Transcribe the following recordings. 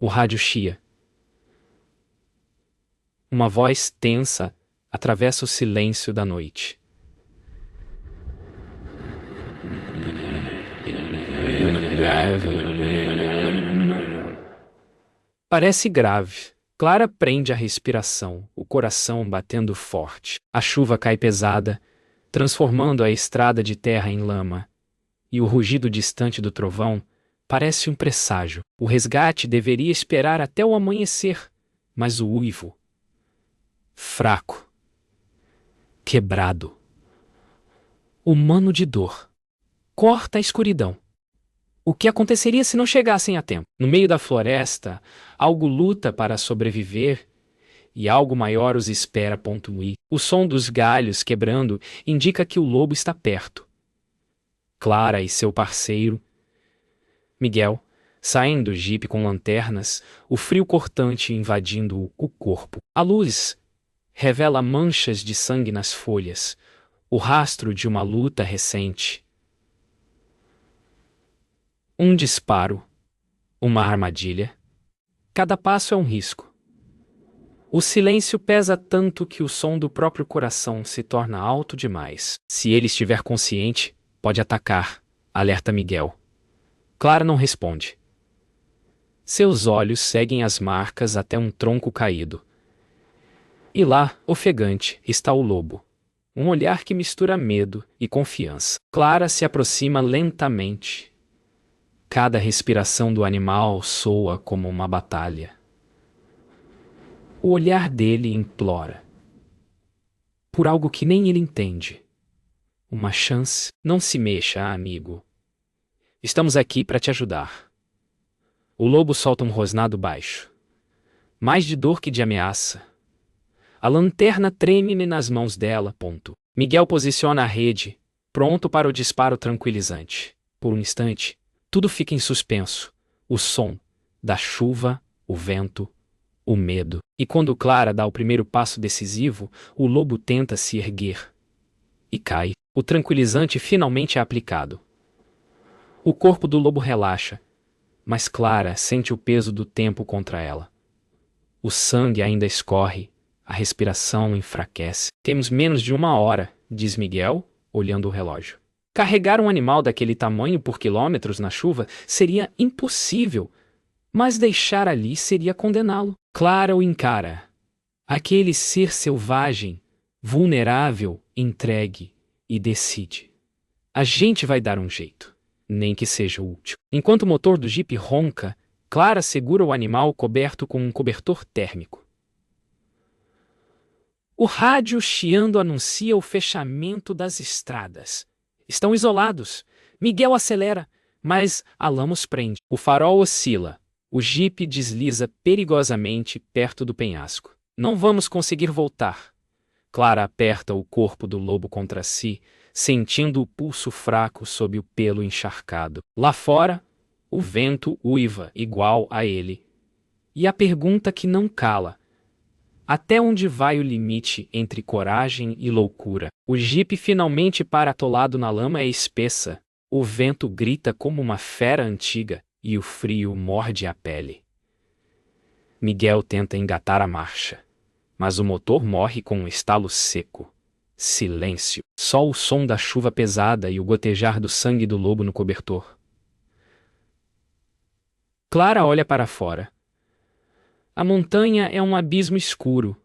O rádio chia. Uma voz tensa atravessa o silêncio da noite. Parece grave. Clara prende a respiração, o coração batendo forte. A chuva cai pesada, transformando a estrada de terra em lama. E o rugido distante do trovão parece um presságio. O resgate deveria esperar até o amanhecer, mas o uivo, fraco, quebrado, humano de dor, corta a escuridão. O que aconteceria se não chegassem a tempo? No meio da floresta, algo luta para sobreviver e algo maior os espera. O som dos galhos quebrando indica que o lobo está perto. Clara e seu parceiro, Miguel, saem do jipe com lanternas, o frio cortante invadindo o corpo. A luz revela manchas de sangue nas folhas, o rastro de uma luta recente. Um disparo, uma armadilha. Cada passo é um risco. O silêncio pesa tanto que o som do próprio coração se torna alto demais. Se ele estiver consciente, pode atacar, alerta Miguel. Clara não responde. Seus olhos seguem as marcas até um tronco caído. E lá, ofegante, está o lobo. Um olhar que mistura medo e confiança. Clara se aproxima lentamente. Cada respiração do animal soa como uma batalha. O olhar dele implora. Por algo que nem ele entende. Uma chance. Não se mexa, amigo. Estamos aqui para te ajudar. O lobo solta um rosnado baixo. Mais de dor que de ameaça. A lanterna treme nas mãos dela. Miguel posiciona a rede, pronto para o disparo tranquilizante. Por um instante, tudo fica em suspenso. O som da chuva, o vento, o medo. E quando Clara dá o primeiro passo decisivo, o lobo tenta se erguer. E cai. O tranquilizante finalmente é aplicado. O corpo do lobo relaxa, mas Clara sente o peso do tempo contra ela. O sangue ainda escorre, a respiração enfraquece. Temos menos de 1 hora, diz Miguel, olhando o relógio. Carregar um animal daquele tamanho por quilômetros na chuva seria impossível, mas deixar ali seria condená-lo. Clara o encara. Aquele ser selvagem, vulnerável, entregue, e decide. A gente vai dar um jeito, nem que seja útil. Enquanto o motor do jipe ronca, Clara segura o animal coberto com um cobertor térmico. O rádio chiando anuncia o fechamento das estradas. Estão isolados. Miguel acelera, mas a lama os prende. O farol oscila. O jipe desliza perigosamente perto do penhasco. Não vamos conseguir voltar. Clara aperta o corpo do lobo contra si, sentindo o pulso fraco sob o pelo encharcado. Lá fora, o vento uiva igual a ele. E a pergunta que não cala: até onde vai o limite entre coragem e loucura? O jipe finalmente para atolado na lama espessa. O vento grita como uma fera antiga e o frio morde a pele. Miguel tenta engatar a marcha, mas o motor morre com um estalo seco. Silêncio. Só o som da chuva pesada e o gotejar do sangue do lobo no cobertor. Clara olha para fora. A montanha é um abismo escuro,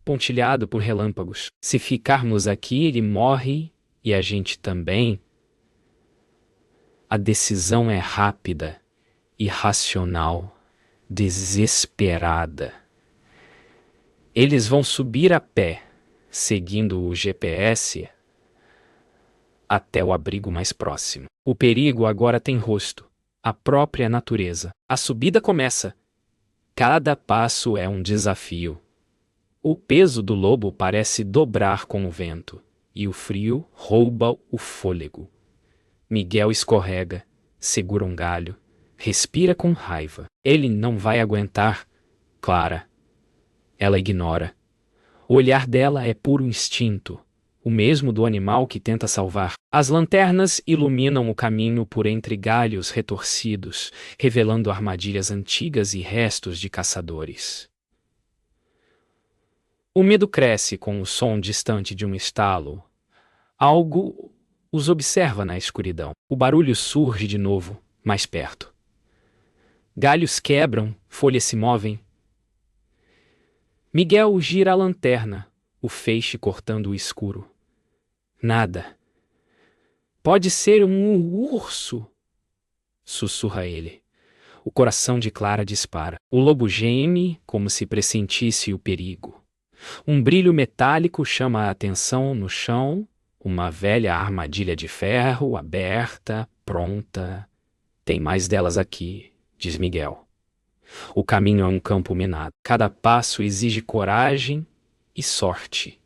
pontilhado por relâmpagos. Se ficarmos aqui, ele morre e a gente também. A decisão é rápida, irracional, desesperada. Eles vão subir a pé, seguindo o GPS, até o abrigo mais próximo. O perigo agora tem rosto, a própria natureza. A subida começa. Cada passo é um desafio. O peso do lobo parece dobrar com o vento, e o frio rouba o fôlego. Miguel escorrega, segura um galho, respira com raiva. Ele não vai aguentar. Clara. Ela ignora. O olhar dela é puro instinto, o mesmo do animal que tenta salvar. As lanternas iluminam o caminho por entre galhos retorcidos, revelando armadilhas antigas e restos de caçadores. O medo cresce com o som distante de um estalo. Algo os observa na escuridão. O barulho surge de novo, mais perto. Galhos quebram, folhas se movem. Miguel gira a lanterna, o feixe cortando o escuro. Nada. Pode ser um urso, sussurra ele. O coração de Clara dispara. O lobo geme como se pressentisse o perigo. Um brilho metálico chama a atenção no chão, uma velha armadilha de ferro aberta, pronta. Tem mais delas aqui, diz Miguel. O caminho é um campo minado. Cada passo exige coragem e sorte.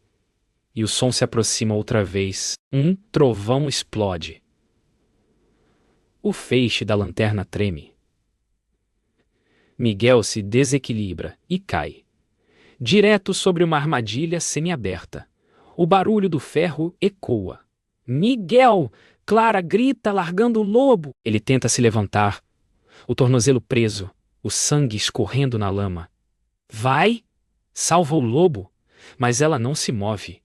E o som se aproxima outra vez. Um trovão explode. O feixe da lanterna treme. Miguel se desequilibra e cai, direto sobre uma armadilha semiaberta. O barulho do ferro ecoa. Miguel! Clara grita, largando o lobo. Ele tenta se levantar, o tornozelo preso, o sangue escorrendo na lama. Vai! Salva o lobo! Mas ela não se move.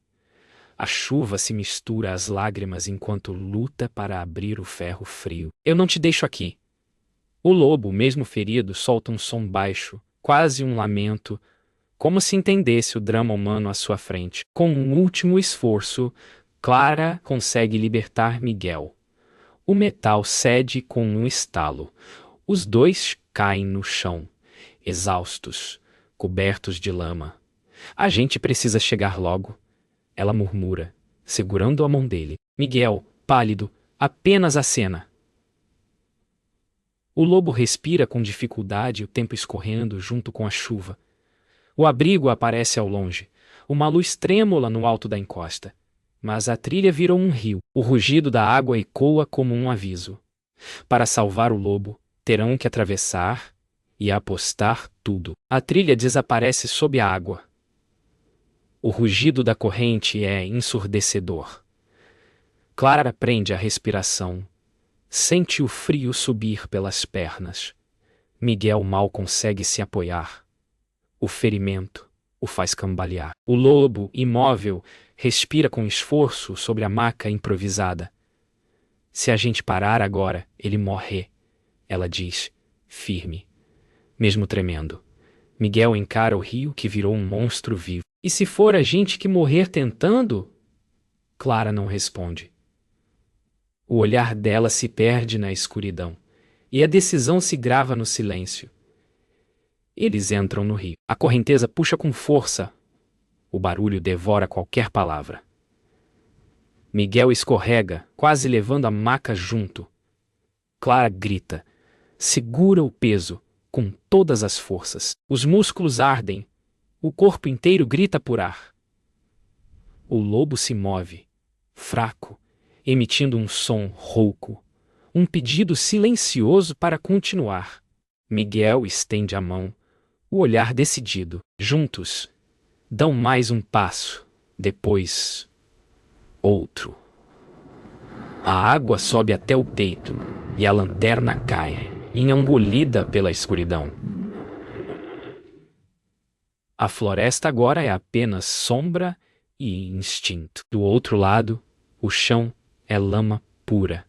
A chuva se mistura às lágrimas enquanto luta para abrir o ferro frio. Eu não te deixo aqui. O lobo, mesmo ferido, solta um som baixo, quase um lamento, como se entendesse o drama humano à sua frente. Com um último esforço, Clara consegue libertar Miguel. O metal cede com um estalo. Os dois caem no chão, exaustos, cobertos de lama. A gente precisa chegar logo, ela murmura, segurando a mão dele. Miguel, pálido, apenas acena. O lobo respira com dificuldade, o tempo escorrendo junto com a chuva. O abrigo aparece ao longe, uma luz trêmula no alto da encosta. Mas a trilha virou um rio. O rugido da água ecoa como um aviso. Para salvar o lobo, terão que atravessar e apostar tudo. A trilha desaparece sob a água. O rugido da corrente é ensurdecedor. Clara prende a respiração. Sente o frio subir pelas pernas. Miguel mal consegue se apoiar. O ferimento o faz cambalear. O lobo, imóvel, respira com esforço sobre a maca improvisada. Se a gente parar agora, ele morre, ela diz, firme, mesmo tremendo. Miguel encara o rio que virou um monstro vivo. E se for a gente que morrer tentando? Clara não responde. O olhar dela se perde na escuridão, e a decisão se grava no silêncio. Eles entram no rio. A correnteza puxa com força. O barulho devora qualquer palavra. Miguel escorrega, quase levando a maca junto. Clara grita. Segura o peso, com todas as forças. Os músculos ardem. O corpo inteiro grita por ar. O lobo se move, fraco, emitindo um som rouco. Um pedido silencioso para continuar. Miguel estende a mão, o olhar decidido. Juntos, dão mais um passo, depois outro. A água sobe até o peito e a lanterna cai, engolida pela escuridão. A floresta agora é apenas sombra e instinto. Do outro lado, o chão é lama pura.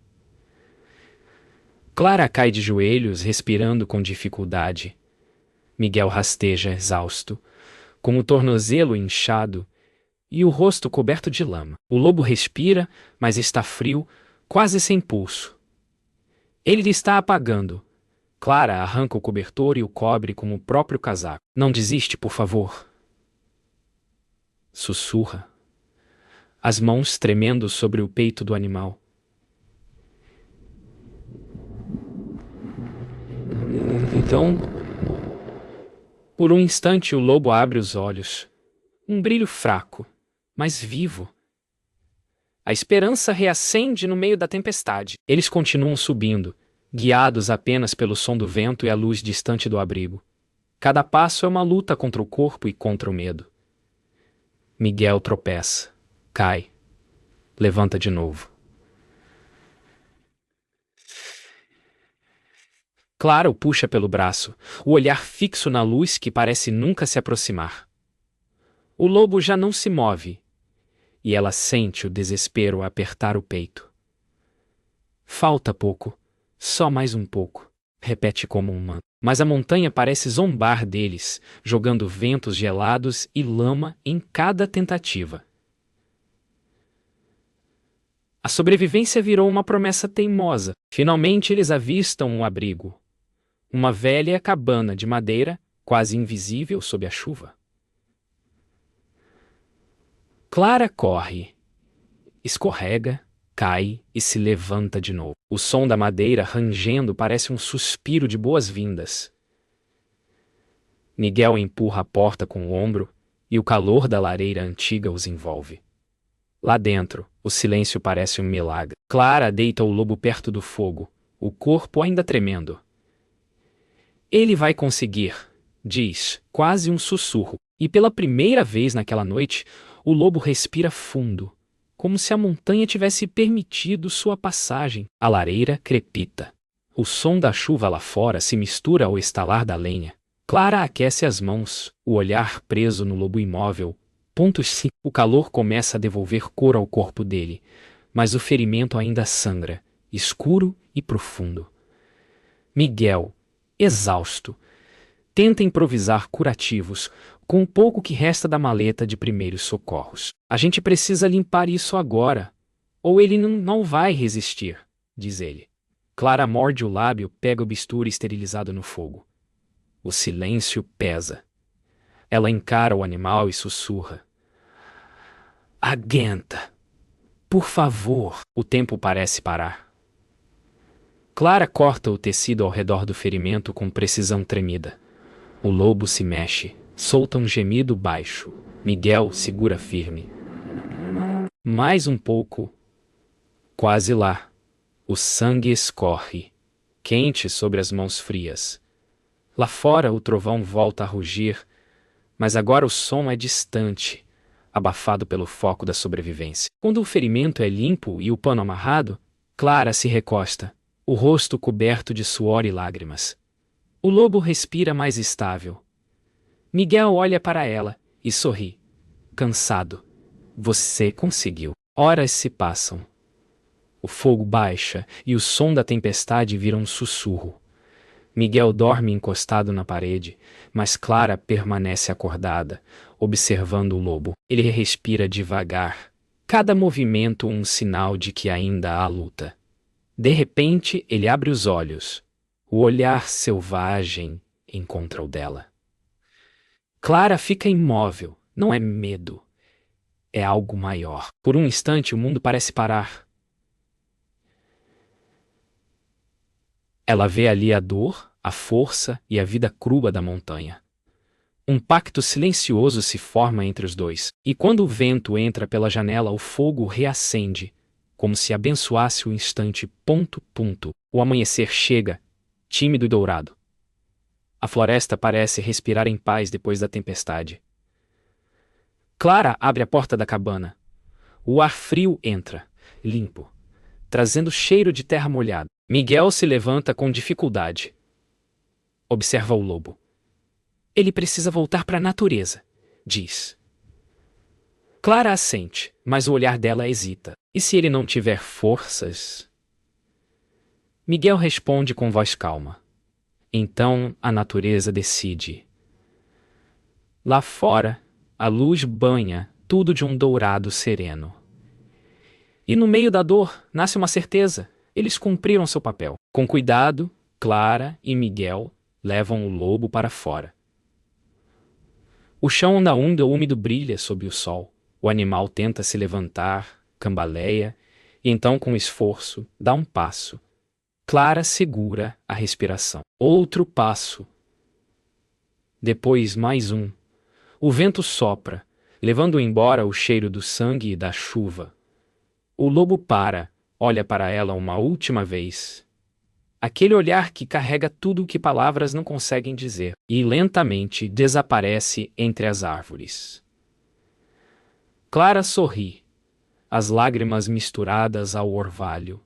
Clara cai de joelhos, respirando com dificuldade. Miguel rasteja, exausto, com o tornozelo inchado e o rosto coberto de lama. O lobo respira, mas está frio, quase sem pulso. Ele lhe está apagando. Clara arranca o cobertor e o cobre com o próprio casaco. Não desiste, por favor. Sussurra, as mãos tremendo sobre o peito do animal. Então, por um instante o lobo abre os olhos. Um brilho fraco, mas vivo. A esperança reacende no meio da tempestade. Eles continuam subindo, guiados apenas pelo som do vento e a luz distante do abrigo. Cada passo é uma luta contra o corpo e contra o medo. Miguel tropeça, cai, levanta de novo. Clara o puxa pelo braço, o olhar fixo na luz que parece nunca se aproximar. O lobo já não se move, e ela sente o desespero apertar o peito. Falta pouco, só mais um pouco, repete como um mantra. Mas a montanha parece zombar deles, jogando ventos gelados e lama em cada tentativa. A sobrevivência virou uma promessa teimosa. Finalmente eles avistam um abrigo. Uma velha cabana de madeira, quase invisível sob a chuva. Clara corre, escorrega, cai e se levanta de novo. O som da madeira rangendo parece um suspiro de boas-vindas. Miguel empurra a porta com o ombro e o calor da lareira antiga os envolve. Lá dentro, o silêncio parece um milagre. Clara deita o lobo perto do fogo, o corpo ainda tremendo. Ele vai conseguir, diz, quase um sussurro. E pela primeira vez naquela noite, o lobo respira fundo, como se a montanha tivesse permitido sua passagem. A lareira crepita. O som da chuva lá fora se mistura ao estalar da lenha. Clara aquece as mãos, o olhar preso no lobo imóvel. Sim. O calor começa a devolver cor ao corpo dele, mas o ferimento ainda sangra, escuro e profundo. Miguel, exausto, tenta improvisar curativos com o pouco que resta da maleta de primeiros socorros. A gente precisa limpar isso agora, ou ele não vai resistir, diz ele. Clara morde o lábio, pega o bisturi esterilizado no fogo. O silêncio pesa. Ela encara o animal e sussurra. Aguenta. Por favor. O tempo parece parar. Clara corta o tecido ao redor do ferimento com precisão tremida. O lobo se mexe, solta um gemido baixo. Miguel segura firme. Mais um pouco. Quase lá. O sangue escorre, quente sobre as mãos frias. Lá fora o trovão volta a rugir, mas agora o som é distante, abafado pelo foco da sobrevivência. Quando o ferimento é limpo e o pano amarrado, Clara se recosta, o rosto coberto de suor e lágrimas. O lobo respira mais estável. Miguel olha para ela e sorri, cansado. Você conseguiu. Horas se passam. O fogo baixa e o som da tempestade vira um sussurro. Miguel dorme encostado na parede, mas Clara permanece acordada, observando o lobo. Ele respira devagar, cada movimento um sinal de que ainda há luta. De repente, ele abre os olhos. O olhar selvagem encontra o dela. Clara fica imóvel. Não é medo. É algo maior. Por um instante, o mundo parece parar. Ela vê ali a dor, a força e a vida crua da montanha. Um pacto silencioso se forma entre os dois, e quando o vento entra pela janela, o fogo reacende, como se abençoasse o instante. O amanhecer chega, tímido e dourado. A floresta parece respirar em paz depois da tempestade. Clara abre a porta da cabana. O ar frio entra, limpo, trazendo cheiro de terra molhada. Miguel se levanta com dificuldade. Observa o lobo. Ele precisa voltar para a natureza, diz. Clara assente, mas o olhar dela hesita. E se ele não tiver forças? Miguel responde com voz calma. Então a natureza decide. Lá fora, a luz banha tudo de um dourado sereno. E no meio da dor nasce uma certeza. Eles cumpriram seu papel. Com cuidado, Clara e Miguel levam o lobo para fora. O chão ainda úmido brilha sob o sol. O animal tenta se levantar, cambaleia, e então, com esforço, dá um passo. Clara segura a respiração. Outro passo. Depois mais um. O vento sopra, levando embora o cheiro do sangue e da chuva. O lobo para, olha para ela uma última vez. Aquele olhar que carrega tudo o que palavras não conseguem dizer, e lentamente desaparece entre as árvores. Clara sorri. as lágrimas misturadas ao orvalho.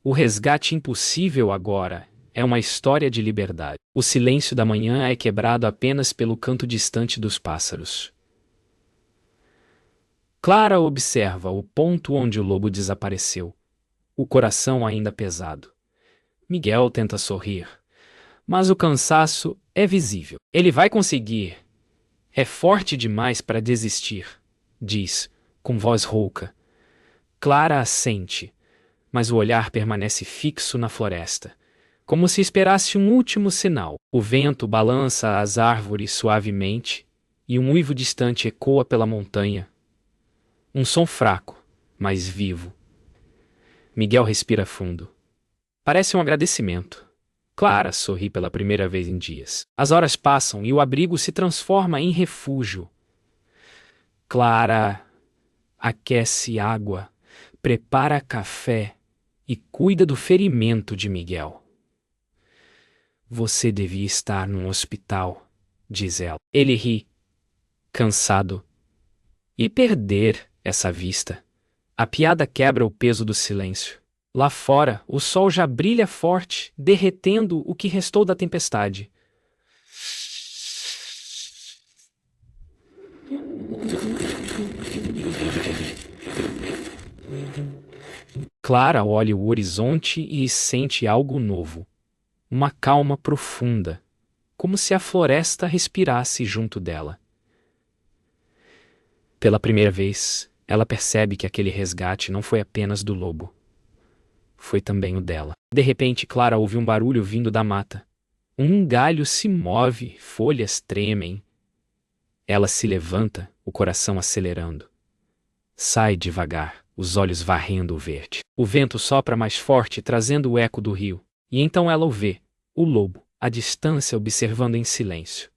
O resgate impossível agora é uma história de liberdade. O silêncio da manhã é quebrado apenas pelo canto distante dos pássaros. Clara observa o ponto onde o lobo desapareceu, o coração ainda pesado. Miguel tenta sorrir, mas o cansaço é visível. Ele vai conseguir. É forte demais para desistir, diz, com voz rouca. Clara assente, mas o olhar permanece fixo na floresta, como se esperasse um último sinal. O vento balança as árvores suavemente e um uivo distante ecoa pela montanha. Um som fraco, mas vivo. Miguel respira fundo. Parece um agradecimento. Clara sorri pela primeira vez em dias. As horas passam e o abrigo se transforma em refúgio. Clara aquece água, prepara café e cuida do ferimento de Miguel. Você devia estar num hospital, diz ela. Ele ri, cansado. E perder essa vista. A piada quebra o peso do silêncio. Lá fora, o sol já brilha forte, derretendo o que restou da tempestade. Clara olha o horizonte e sente algo novo. Uma calma profunda, como se a floresta respirasse junto dela. Pela primeira vez, ela percebe que aquele resgate não foi apenas do lobo. Foi também o dela. De repente, Clara ouve um barulho vindo da mata. Um galho se move, folhas tremem. Ela se levanta, o coração acelerando. Sai devagar, os olhos varrendo o verde. O vento sopra mais forte, trazendo o eco do rio. E então ela o vê, o lobo, à distância observando em silêncio.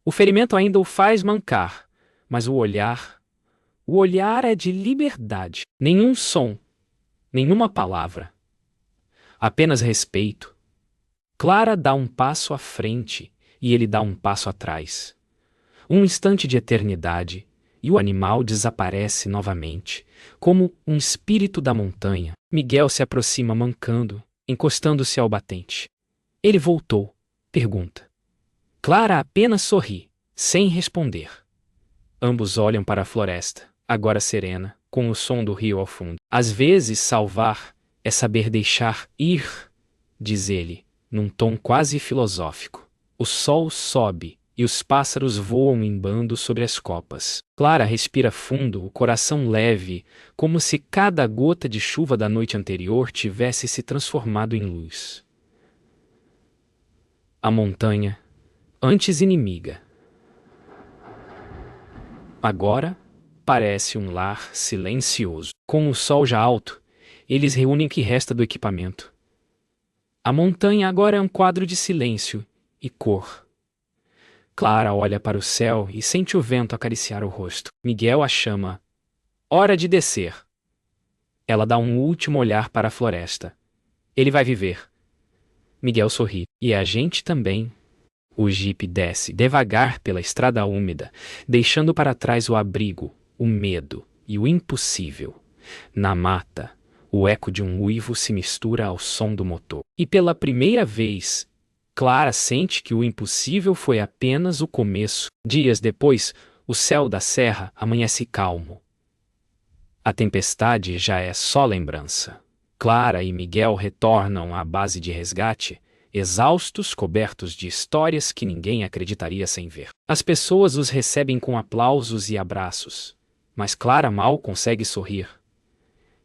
O ferimento ainda o faz mancar, mas o olhar é de liberdade. Nenhum som, nenhuma palavra. Apenas respeito. Clara dá um passo à frente e ele dá um passo atrás. Um instante de eternidade e o animal desaparece novamente, como um espírito da montanha. Miguel se aproxima mancando, encostando-se ao batente. Ele voltou, pergunta. Clara apenas sorri, sem responder. Ambos olham para a floresta, agora serena, com o som do rio ao fundo. Às vezes, salvar é saber deixar ir, diz ele, num tom quase filosófico. O sol sobe e os pássaros voam em bando sobre as copas. Clara respira fundo, o coração leve, como se cada gota de chuva da noite anterior tivesse se transformado em luz. A montanha, antes inimiga, agora parece um lar silencioso. Com o sol já alto, eles reúnem o que resta do equipamento. A montanha agora é um quadro de silêncio e cor. Clara olha para o céu e sente o vento acariciar o rosto. Miguel a chama. Hora de descer. Ela dá um último olhar para a floresta. Ele vai viver. Miguel sorri. E a gente também. O jipe desce devagar pela estrada úmida, deixando para trás o abrigo, o medo e o impossível. Na mata, o eco de um uivo se mistura ao som do motor. E pela primeira vez, Clara sente que o impossível foi apenas o começo. Dias depois, o céu da serra amanhece calmo. A tempestade já é só lembrança. Clara e Miguel retornam à base de resgate, exaustos, cobertos de histórias que ninguém acreditaria sem ver. As pessoas os recebem com aplausos e abraços, mas Clara mal consegue sorrir.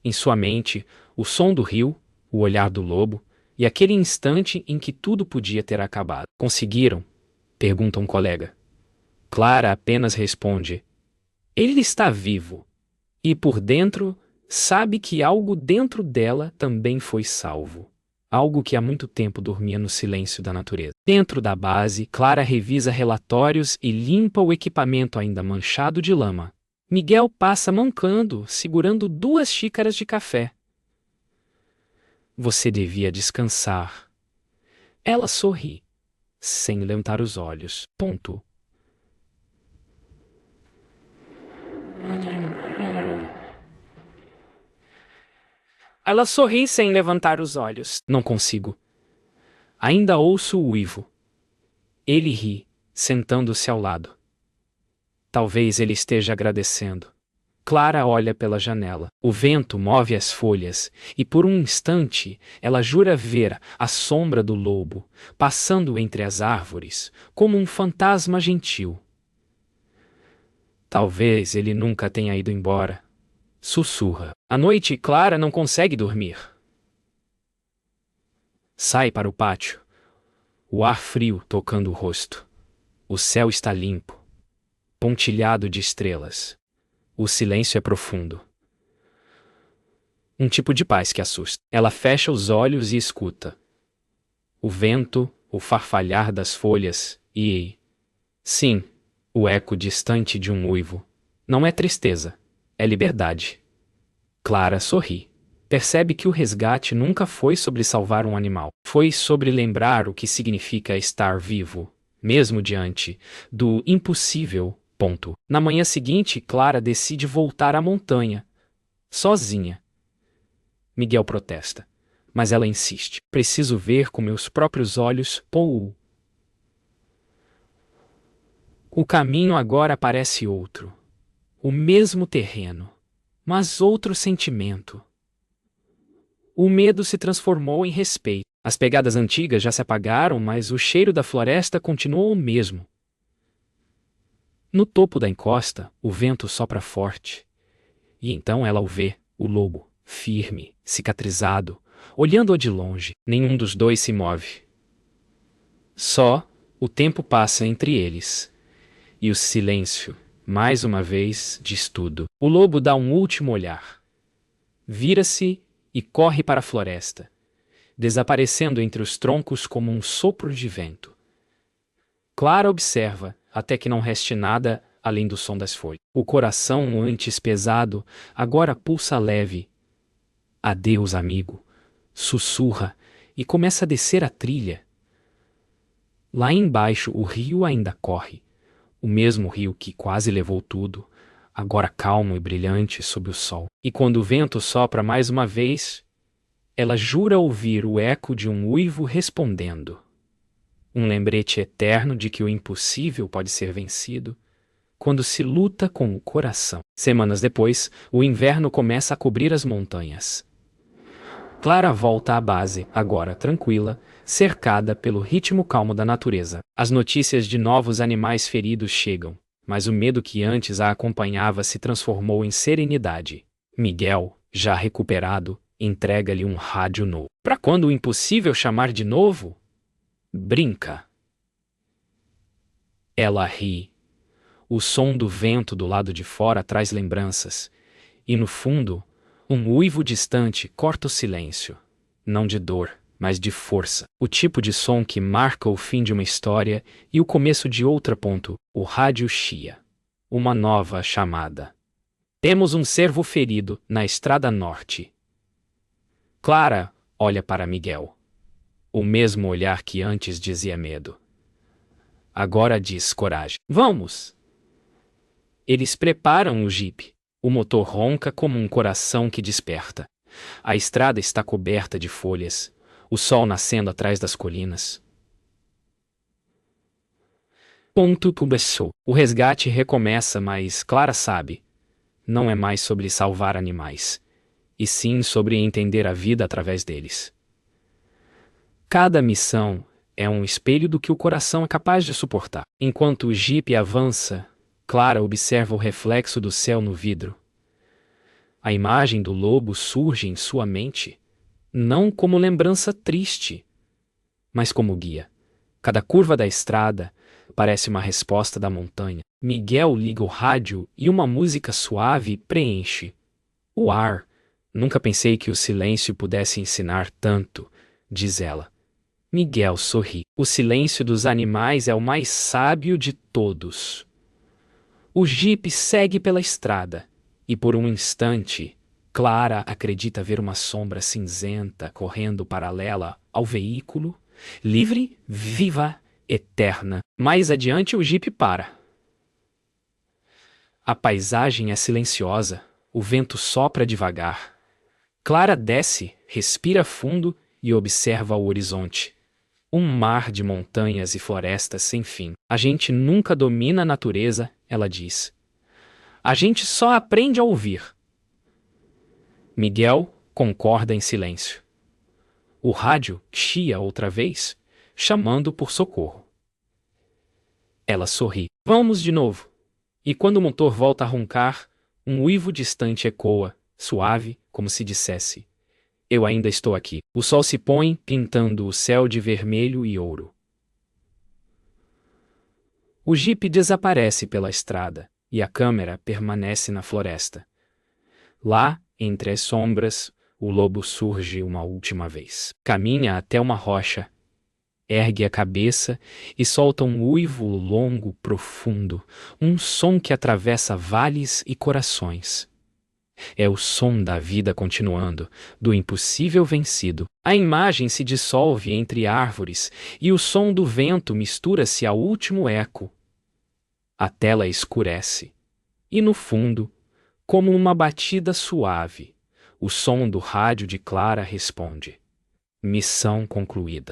Em sua mente, o som do rio, o olhar do lobo e aquele instante em que tudo podia ter acabado. Conseguiram? Pergunta um colega. Clara apenas responde: ele está vivo. E por dentro, sabe que algo dentro dela também foi salvo. Algo que há muito tempo dormia no silêncio da natureza. Dentro da base, Clara revisa relatórios e limpa o equipamento ainda manchado de lama. Miguel passa mancando, segurando 2 xícaras de café. Você devia descansar. Ela sorri, sem levantar os olhos. Ela sorri sem levantar os olhos. Não consigo. Ainda ouço o uivo. Ele ri, sentando-se ao lado. Talvez ele esteja agradecendo. Clara olha pela janela. O vento move as folhas, e por um instante ela jura ver a sombra do lobo, passando entre as árvores, como um fantasma gentil. Talvez ele nunca tenha ido embora. Sussurra. À noite, Clara não consegue dormir. Sai para o pátio. O ar frio tocando o rosto. O céu está limpo, pontilhado de estrelas. O silêncio é profundo. Um tipo de paz que assusta. Ela fecha os olhos e escuta. O vento, o farfalhar das folhas e... sim, o eco distante de um uivo. Não é tristeza, é liberdade. Clara sorri. Percebe que o resgate nunca foi sobre salvar um animal. Foi sobre lembrar o que significa estar vivo, mesmo diante do impossível. Ponto. Na manhã seguinte, Clara decide voltar à montanha, sozinha. Miguel protesta, mas ela insiste. Preciso ver com meus próprios olhos, Paul. O caminho agora parece outro. O mesmo terreno, mas outro sentimento. O medo se transformou em respeito. As pegadas antigas já se apagaram, mas o cheiro da floresta continuou o mesmo. No topo da encosta, o vento sopra forte. E então ela o vê, o lobo, firme, cicatrizado, olhando-a de longe. Nenhum dos dois se move. Só o tempo passa entre eles. E o silêncio, mais uma vez, diz tudo. O lobo dá um último olhar. Vira-se e corre para a floresta, desaparecendo entre os troncos como um sopro de vento. Clara observa, até que não reste nada além do som das folhas. O coração, antes pesado, agora pulsa leve. Adeus, amigo, sussurra e começa a descer a trilha. Lá embaixo o rio ainda corre, o mesmo rio que quase levou tudo, agora calmo e brilhante sob o sol. E quando o vento sopra mais uma vez, ela jura ouvir o eco de um uivo respondendo. Um lembrete eterno de que o impossível pode ser vencido quando se luta com o coração. Semanas depois, o inverno começa a cobrir as montanhas. Clara volta à base, agora tranquila, cercada pelo ritmo calmo da natureza. As notícias de novos animais feridos chegam, mas o medo que antes a acompanhava se transformou em serenidade. Miguel, já recuperado, entrega-lhe um rádio novo. Para quando o impossível chamar de novo? Brinca. Ela ri. O som do vento do lado de fora traz lembranças, e no fundo, um uivo distante corta o silêncio, não de dor, mas de força. O tipo de som que marca o fim de uma história e o começo de outra. O rádio chia. Uma nova chamada. Temos um cervo ferido na estrada norte. Clara olha para Miguel. O mesmo olhar que antes dizia medo. Agora diz coragem. Vamos! Eles preparam o jipe. O motor ronca como um coração que desperta. A estrada está coberta de folhas, o sol nascendo atrás das colinas. Começou. O resgate recomeça, mas Clara sabe. Não é mais sobre salvar animais, e sim sobre entender a vida através deles. Cada missão é um espelho do que o coração é capaz de suportar. Enquanto o jipe avança, Clara observa o reflexo do céu no vidro. A imagem do lobo surge em sua mente, não como lembrança triste, mas como guia. Cada curva da estrada parece uma resposta da montanha. Miguel liga o rádio e uma música suave preenche o ar. Nunca pensei que o silêncio pudesse ensinar tanto, diz ela. Miguel sorri. O silêncio dos animais é o mais sábio de todos. O jipe segue pela estrada, e por um instante, Clara acredita ver uma sombra cinzenta correndo paralela ao veículo, livre, viva, eterna. Mais adiante o jipe para. A paisagem é silenciosa, o vento sopra devagar. Clara desce, respira fundo e observa o horizonte. Um mar de montanhas e florestas sem fim. A gente nunca domina a natureza, ela diz. A gente só aprende a ouvir. Miguel concorda em silêncio. O rádio chia outra vez, chamando por socorro. Ela sorri. Vamos de novo. E quando o motor volta a roncar, um uivo distante ecoa, suave, como se dissesse: eu ainda estou aqui. O sol se põe, pintando o céu de vermelho e ouro. O jipe desaparece pela estrada, e a câmera permanece na floresta. Lá, entre as sombras, o lobo surge uma última vez. Caminha até uma rocha, ergue a cabeça e solta um uivo longo, profundo, um som que atravessa vales e corações. É o som da vida continuando, do impossível vencido. A imagem se dissolve entre árvores e o som do vento mistura-se ao último eco. A tela escurece. E no fundo, como uma batida suave, o som do rádio de Clara responde: missão concluída.